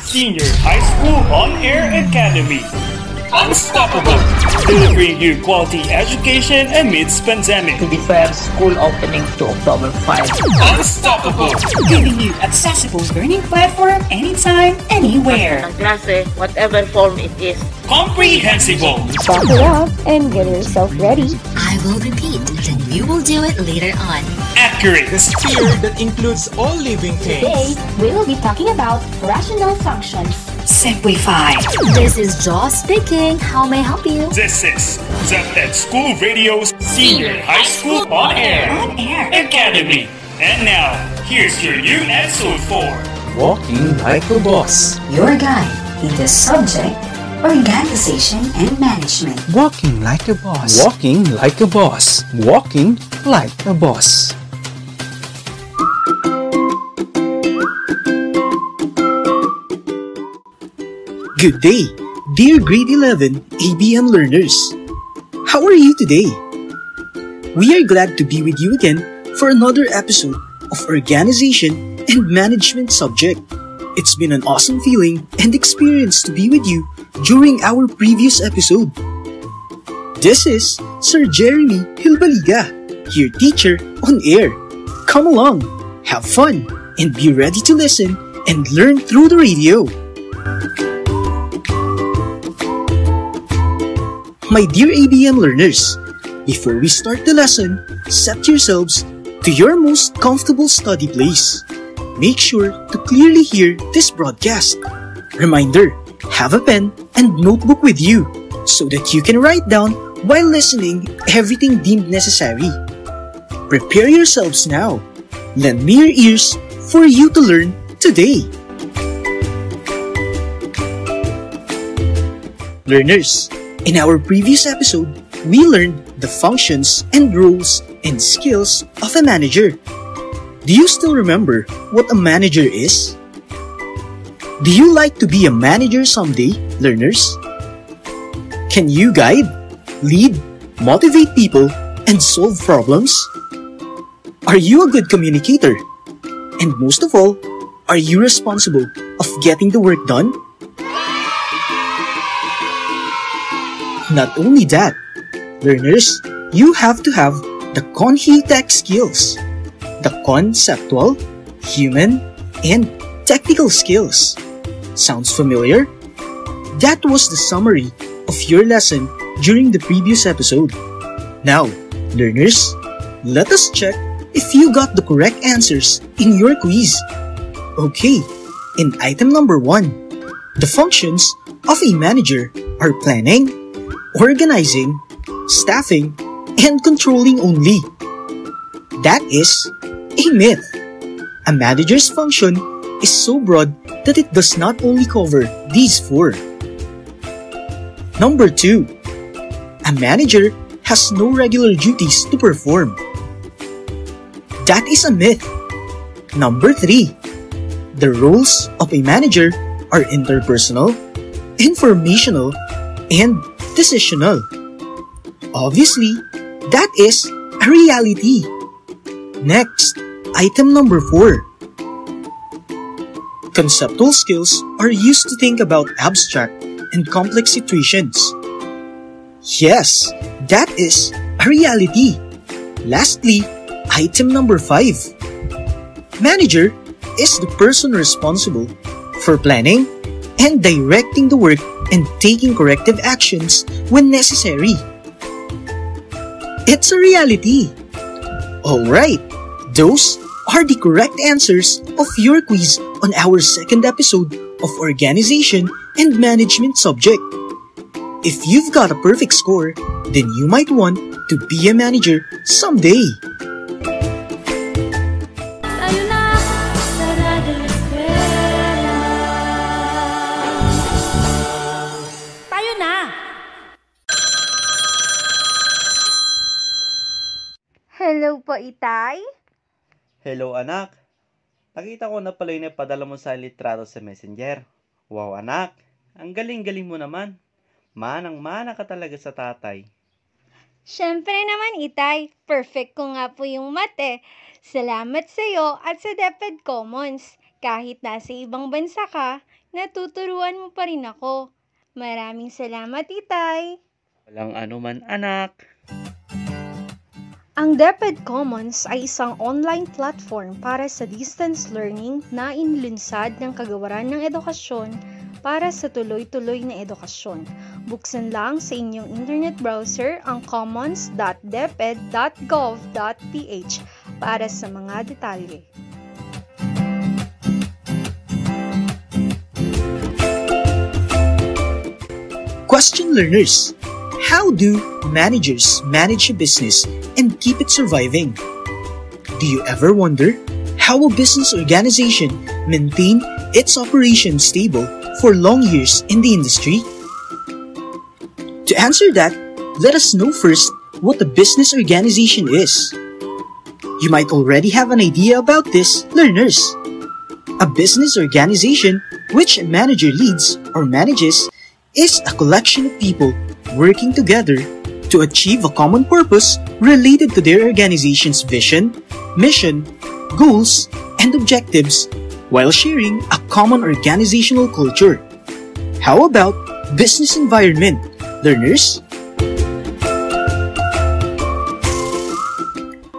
Senior High School On-Air Academy. Unstoppable! Delivering you quality education amidst pandemic. To defer school opening to October 5. Unstoppable! Giving you accessible learning platform anytime, anywhere. Ang klase, whatever form it is. Comprehensible! Buckle up and get yourself ready. I will repeat, then you will do it later on. Accurate! The sphere that includes all living things. Today, we will be talking about rational functions. Simplified. This is Jaw speaking. How may I help you? This is the School Radio's Senior High School On-Air Academy. And now, here's your new episode 4. Walking like a boss. Your guide in the subject, organization and management. Walking like a boss. Walking like a boss. Walking like a boss. Good day, dear grade 11 ABM learners. How are you today? We are glad to be with you again for another episode of Organization and Management subject. It's been an awesome feeling and experience to be with you during our previous episode. This is Sir Jeremy Hilbaliga, your teacher on air. Come along, have fun, and be ready to listen and learn through the radio. My dear ABM learners, before we start the lesson, set yourselves to your most comfortable study place. Make sure to clearly hear this broadcast. Reminder, have a pen and notebook with you so that you can write down while listening everything deemed necessary. Prepare yourselves now. Lend me your ears for you to learn today. Learners, in our previous episode, we learned the functions and roles and skills of a manager. Do you still remember what a manager is? Do you like to be a manager someday, learners? Can you guide, lead, motivate people, and solve problems? Are you a good communicator? And most of all, are you responsible of getting the work done? Not only that, learners, you have to have the CONHE-TECH skills, the conceptual, human, and technical skills. Sounds familiar? That was the summary of your lesson during the previous episode. Now, learners, let us check if you got the correct answers in your quiz. Okay, in item number 1, the functions of a manager are planning, organizing, staffing, and controlling only. That is a myth. A manager's function is so broad that it does not only cover these 4. Number 2. A manager has no regular duties to perform. That is a myth. Number 3. The roles of a manager are interpersonal, informational, and decisional. Obviously, that is a reality. Next, item number 4. Conceptual skills are used to think about abstract and complex situations. Yes, that is a reality. Lastly, item number 5. Manager is the person responsible for planning and directing the work and taking corrective actions when necessary. It's a reality. Alright, those are the correct answers of your quiz on our second episode of Organization and Management subject. If you've got a perfect score, then you might want to be a manager someday. Tayo na sa Radyo Eskwela. Tayo na! Hello po, Itay. Hello anak, nakita ko na pala yung napadala mo sa litrato sa messenger. Wow anak, ang galing-galing mo naman. Manang-mana ka talaga sa tatay. Siyempre naman, Itay. Perfect ko nga po yung mate. Salamat sa'yo at sa DepEd Commons. Kahit nasa ibang bansa ka, natuturuan mo pa rin ako. Maraming salamat, Itay. Walang anuman anak. Ang DepEd Commons ay isang online platform para sa distance learning na inilunsad ng Kagawaran ng Edukasyon para sa tuloy-tuloy na edukasyon. Buksan lang sa inyong internet browser ang commons.deped.gov.ph para sa mga detalye. Question learners, how do managers manage a business and keep it surviving? Do you ever wonder how a business organization maintain its operations stable for long years in the industry? To answer that, let us know first what a business organization is. You might already have an idea about this, learners. A business organization which a manager leads or manages is a collection of people working together to achieve a common purpose related to their organization's vision, mission, goals, and objectives while sharing a common organizational culture. How about business environment, learners?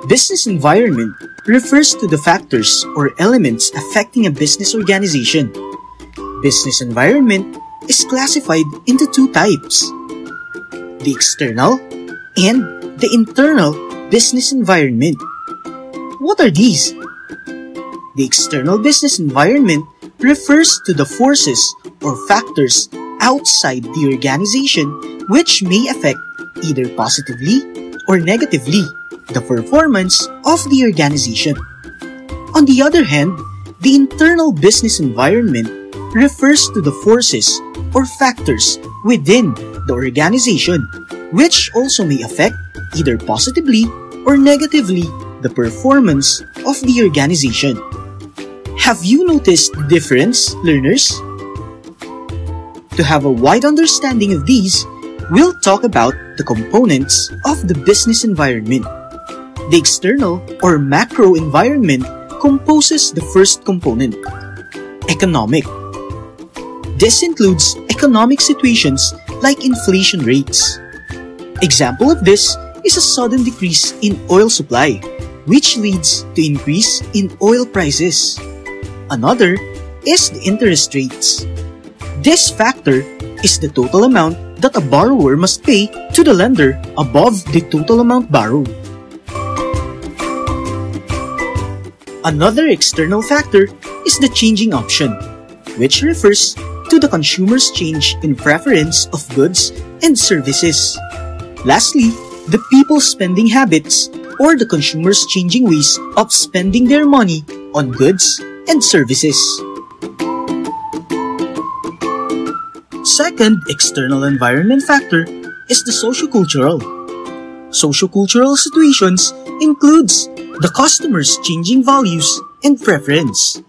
Business environment refers to the factors or elements affecting a business organization. Business environment is classified into two types: the external and the internal business environment. What are these? The external business environment refers to the forces or factors outside the organization which may affect either positively or negatively the performance of the organization. On the other hand, the internal business environment refers to the forces or factors within the organization which also may affect either positively or negatively the performance of the organization. Have you noticed the difference, learners? To have a wide understanding of these, we'll talk about the components of the business environment. The external or macro environment composes the first component, economic. This includes economic situations like inflation rates. Example of this is a sudden decrease in oil supply, which leads to increase in oil prices. Another is the interest rates. This factor is the total amount that a borrower must pay to the lender above the total amount borrowed. Another external factor is the changing option, which refers to the consumer's change in preference of goods and services. Lastly, the people's spending habits or the consumer's changing ways of spending their money on goods and services. Second external environment factor is the sociocultural. Sociocultural situations includes the customer's changing values and preference,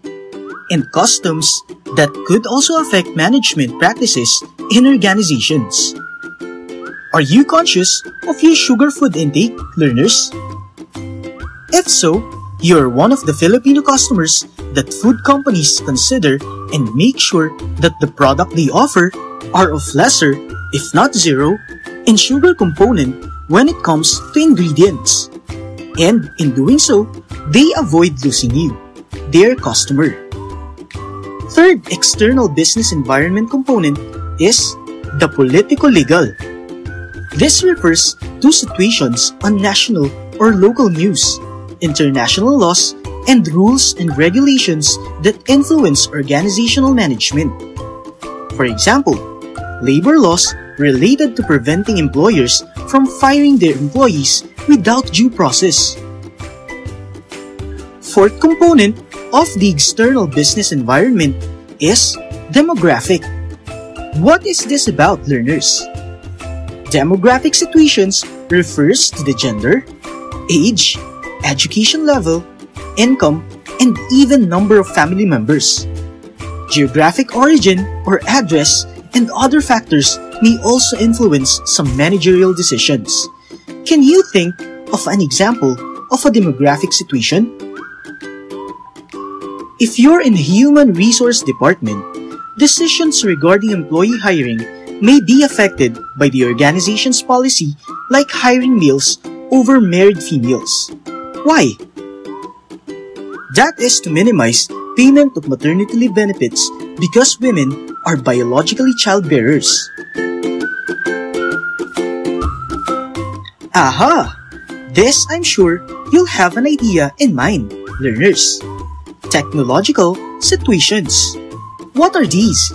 and customs that could also affect management practices in organizations. Are you conscious of your sugar food intake, learners? If so, you are one of the Filipino customers that food companies consider and make sure that the product they offer are of lesser, if not zero, in sugar component when it comes to ingredients. And in doing so, they avoid losing you, their customer. Third external business environment component is the political-legal. This refers to situations on national or local news, international laws, and rules and regulations that influence organizational management. For example, labor laws related to preventing employers from firing their employees without due process. Fourth component of the external business environment is demographic. What is this about, learners? Demographic situations refers to the gender, age, education level, income, and even number of family members. Geographic origin or address and other factors may also influence some managerial decisions. Can you think of an example of a demographic situation? If you're in the human resource department, decisions regarding employee hiring may be affected by the organization's policy, like hiring males over married females. Why? That is to minimize payment of maternity leave benefits because women are biologically childbearers. Aha! This, I'm sure, you'll have an idea in mind, learners. Technological situations. What are these?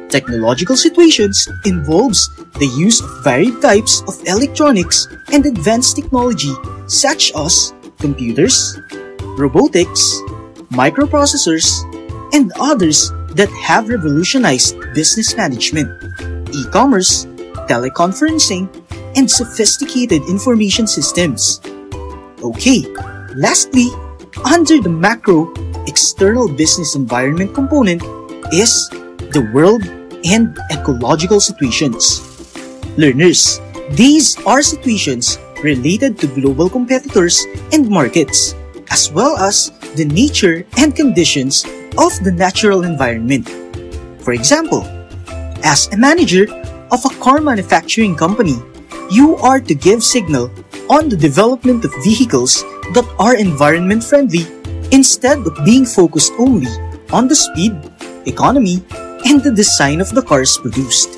Technological situations involves the use of varied types of electronics and advanced technology such as computers, robotics, microprocessors, and others that have revolutionized business management, e-commerce, teleconferencing, and sophisticated information systems. Okay, lastly, under the macro external business environment component is the world and ecological situations. Learners, these are situations related to global competitors and markets, as well as the nature and conditions of the natural environment. For example, as a manager of a car manufacturing company, you are to give signal on the development of vehicles that are environment friendly instead of being focused only on the speed, economy, and the design of the cars produced.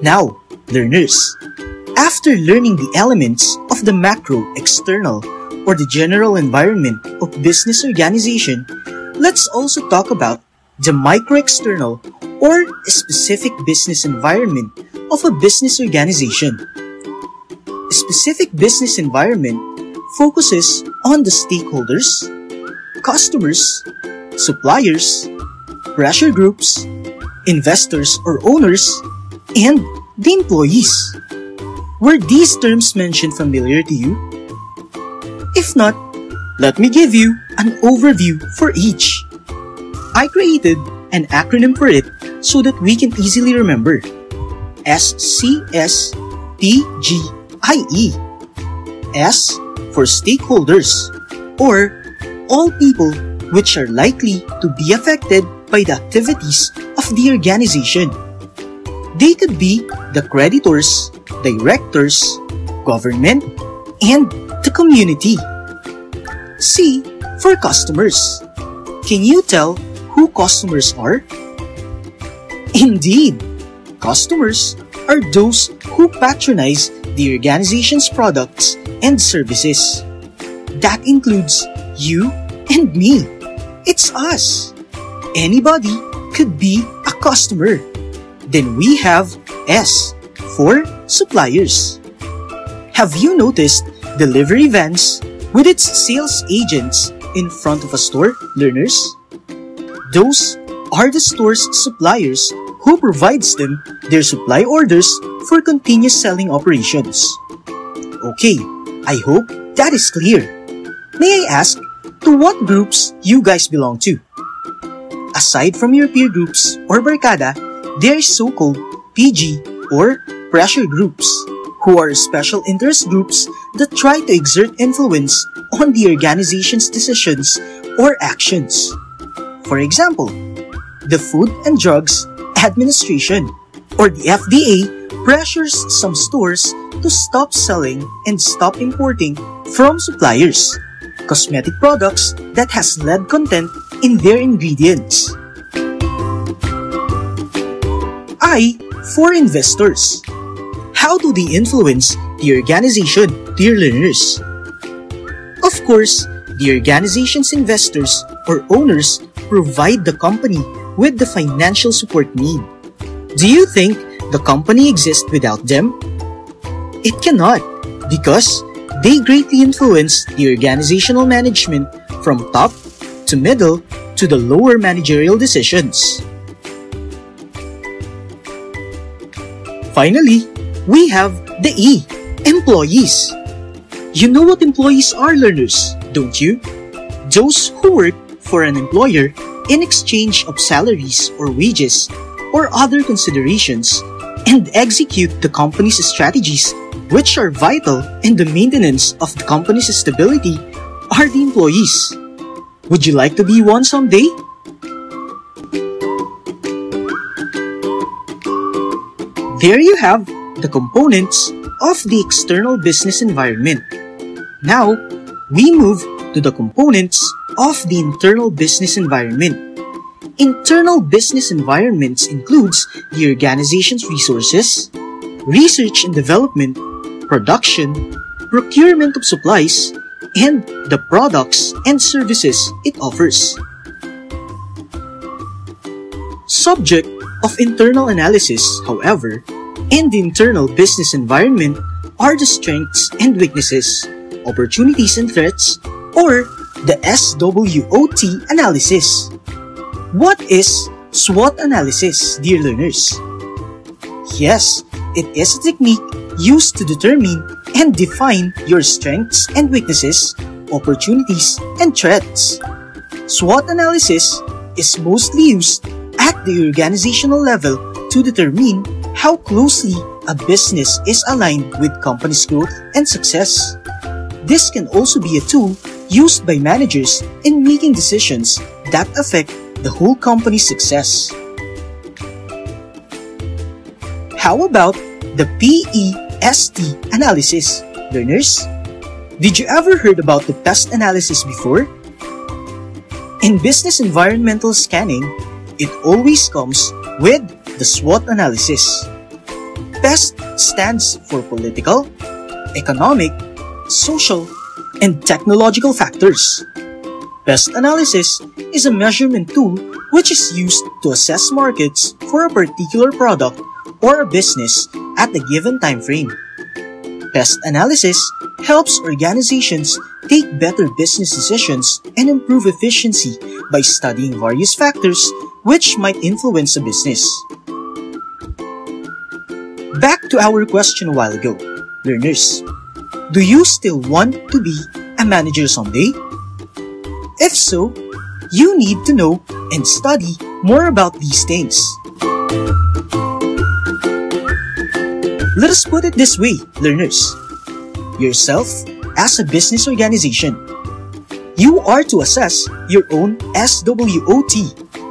Now, learners, after learning the elements of the macro, external, or the general environment of business organization, let's also talk about the micro-external or specific business environment of a business organization. A specific business environment focuses on the stakeholders, customers, suppliers, pressure groups, investors or owners, and the employees. Were these terms mentioned familiar to you? If not, let me give you an overview for each. I created an acronym for it so that we can easily remember. SCSTGIE. S for stakeholders, or all people which are likely to be affected by the activities of the organization. They could be the creditors, directors, government, and the community. C for customers. Can you tell who customers are? Indeed, customers are those who patronize the organization's products and services. That includes you and me. It's us. Anybody could be a customer. Then we have S for suppliers. Have you noticed delivery vans with its sales agents in front of a store, learners? Those are the store's suppliers who provides them their supply orders for continuous selling operations. Okay, I hope that is clear. May I ask, to what groups you guys belong to? Aside from your peer groups or barkada, there is so-called PG or pressure groups, who are special interest groups that try to exert influence on the organization's decisions or actions. For example, the Food and Drugs Administration, or the FDA, pressures some stores to stop selling and stop importing from suppliers cosmetic products that has lead content in their ingredients. I for investors. How do they influence the organization, dear learners? Of course, the organization's investors or owners provide the company with the financial support need. Do you think the company exists without them? It cannot, because they greatly influence the organizational management from top to middle to the lower managerial decisions. Finally, we have the E, employees. You know what employees are, learners, don't you? Those who work for an employer in exchange of salaries or wages or other considerations and execute the company's strategies, which are vital in the maintenance of the company's stability, are the employees. Would you like to be one someday? There you have the components of the external business environment. Now, we move to the components of the internal business environment. Internal business environments includes the organization's resources, research and development, production, procurement of supplies, and the products and services it offers. Subject of internal analysis, however, in the internal business environment are the strengths and weaknesses, opportunities and threats, or the SWOT analysis. What is SWOT analysis, dear learners? Yes, it is a technique used to determine and define your strengths and weaknesses, opportunities, and threats. SWOT analysis is mostly used at the organizational level to determine how closely a business is aligned with company's growth and success. This can also be a tool used by managers in making decisions that affect the whole company's success. How about the PEST analysis, learners? Did you ever heard about the PEST analysis before? In business environmental scanning, it always comes with the SWOT analysis. PEST stands for political, economic, social, and technological factors. PEST analysis is a measurement tool which is used to assess markets for a particular product or a business at a given time frame. PEST analysis helps organizations take better business decisions and improve efficiency by studying various factors which might influence a business. Back to our question a while ago, learners. Do you still want to be a manager someday? If so, you need to know and study more about these things. Let us put it this way, learners. Yourself as a business organization. You are to assess your own SWOT,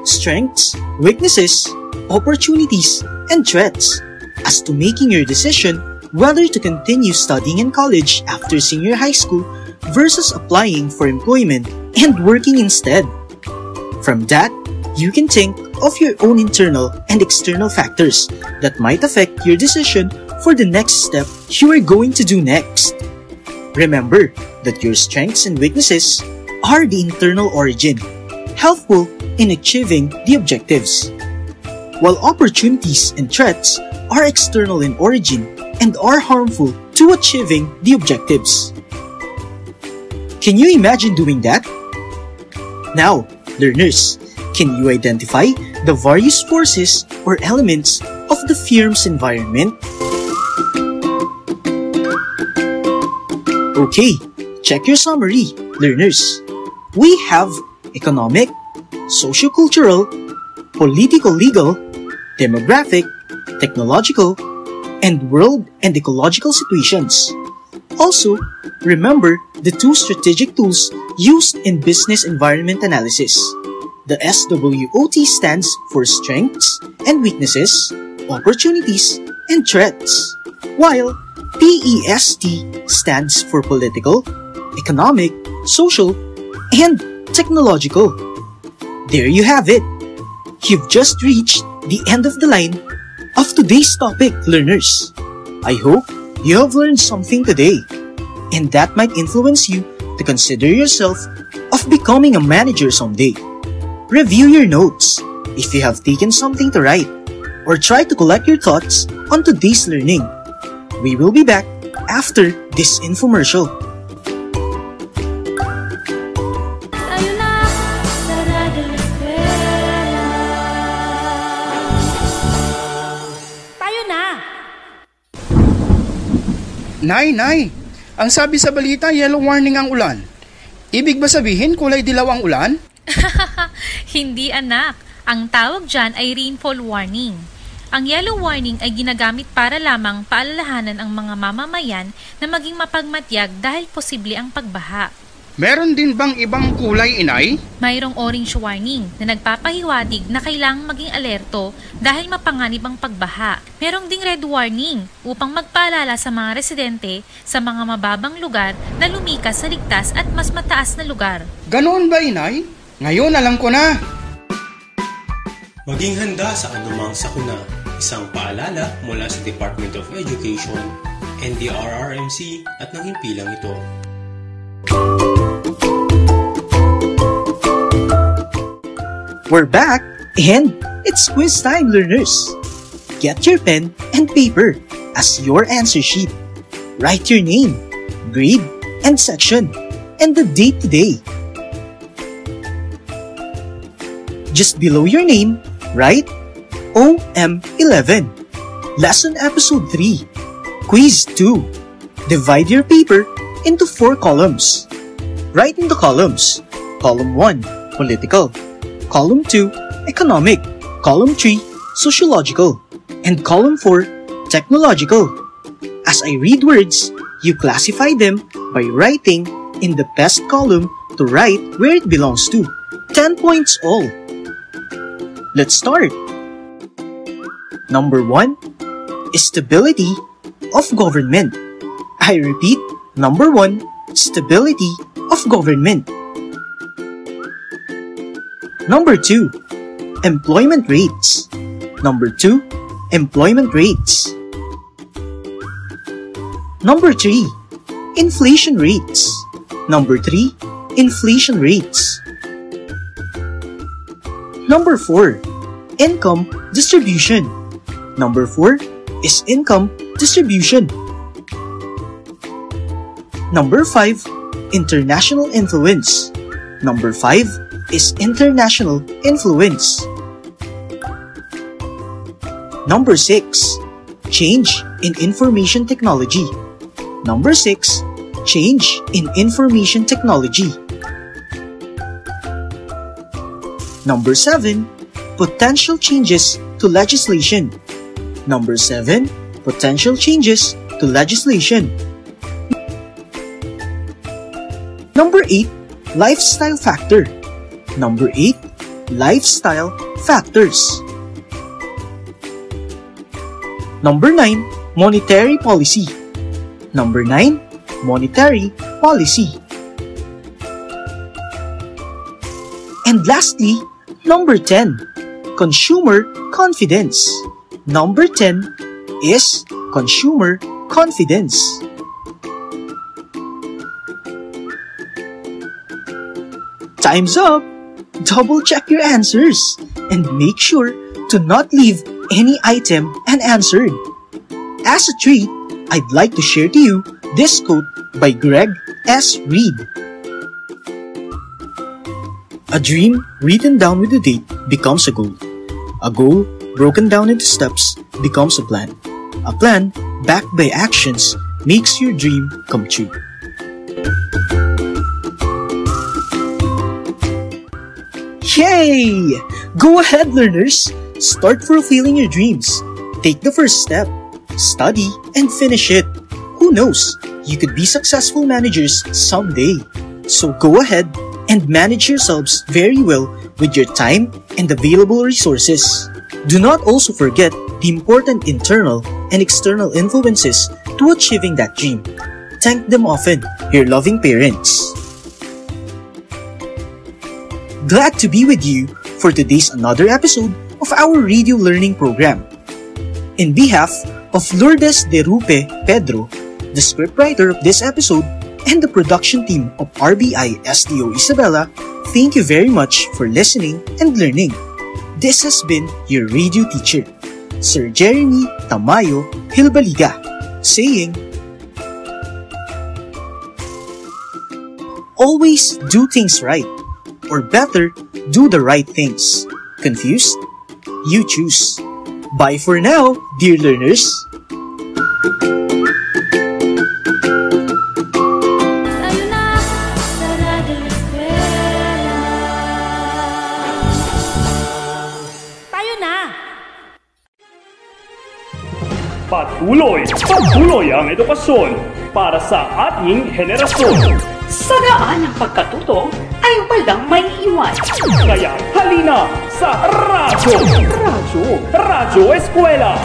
strengths, weaknesses, opportunities, and threats as to making your decision whether to continue studying in college after senior high school versus applying for employment and working instead. From that, you can think of your own internal and external factors that might affect your decision for the next step you are going to do next. Remember that your strengths and weaknesses are the internal origin, helpful in achieving the objectives, while opportunities and threats are external in origin and are harmful to achieving the objectives. Can you imagine doing that? Now, learners, can you identify the various forces or elements of the firm's environment? Okay, check your summary, learners. We have economic, socio-cultural, political-legal, demographic, technological, and world and ecological situations. Also, remember the two strategic tools used in business environment analysis. The SWOT stands for strengths and weaknesses, opportunities, and threats, while PEST stands for political, economic, social, and technological. There you have it. You've just reached the end of the line of today's topic, learners. I hope you have learned something today, and that might influence you to consider yourself of becoming a manager someday. Review your notes if you have taken something to write, or try to collect your thoughts on today's learning. We will be back after this infomercial. Tayo na sa Radyo Eskwela. Tayo na! Nay! Ang sabi sa balita, yellow warning ang ulan. Ibig ba sabihin kulay dilaw ang ulan? Hindi anak. Ang tawag dyan ay rainfall warning. Ang yellow warning ay ginagamit para lamang paalalahanan ang mga mamamayan na maging mapagmatyag dahil posible ang pagbaha. Meron din bang ibang kulay, inay? Mayroong orange warning na nagpapahiwatig na kailangang maging alerto dahil mapanganib ang pagbaha. Merong ding red warning upang magpaalala sa mga residente sa mga mababang lugar na lumikas sa ligtas at mas mataas na lugar. Ganoon ba, inay? Ngayon alam ko na. Maging handa sa anumang sakuna. Isang paalala mula sa Department of Education, NDRRMC at ng himpilang ito. We're back, and it's quiz time, learners. Get your pen and paper as your answer sheet. Write your name, grade, and section, and the date today. Just below your name, write OM11. Lesson Episode 3. Quiz 2. Divide your paper into 4 columns. Write in the columns. Column 1, Political. Column 2, Economic. Column 3, Sociological. And Column 4, Technological. As I read words, you classify them by writing in the best column to write where it belongs to. 10 points all. Let's start. Number 1 is stability of government. I repeat, number 1, stability of government. Number 2, employment rates. Number 2, employment rates. Number 3, inflation rates. Number 3, inflation rates. Number 4, income distribution. Number 4 is income distribution. Number 5, international influence. Number 5 is international influence. Number 6, change in information technology. Number 6, change in information technology. Number 7, potential changes to legislation. Number 7, potential changes to legislation. Number 8, lifestyle factor. Number 8, lifestyle factors. Number 9, monetary policy. Number 9, monetary policy. And lastly, number 10, consumer confidence. Number 10 is consumer confidence. Time's up! Double check your answers and make sure to not leave any item unanswered. As a treat, I'd like to share to you this quote by Greg S. Reed. A dream written down with a date becomes a goal. A goal broken down into steps becomes a plan. A plan backed by actions makes your dream come true. Yay! Go ahead, learners! Start fulfilling your dreams. Take the first step. Study and finish it. Who knows? You could be successful managers someday. So go ahead and manage yourselves very well with your time and available resources. Do not also forget the important internal and external influences to achieving that dream. Thank them often, your loving parents. Glad to be with you for today's another episode of our radio learning program. In behalf of Lourdes de Rupe Pedro, the scriptwriter of this episode, and the production team of RBI STO Isabela, thank you very much for listening and learning. This has been your radio teacher, Sir Jeremy Tamayo Hilbaliga, saying, always do things right, or better, do the right things. Confused? You choose. Bye for now, dear learners. Tayo na sa Radyo Eskwela. Tayo na! patuloy ang edukasyon para sa ating henerasyon. Sa daan ng pagkatuto ay walang may iwan. Kaya halina sa Radyo Eskwela!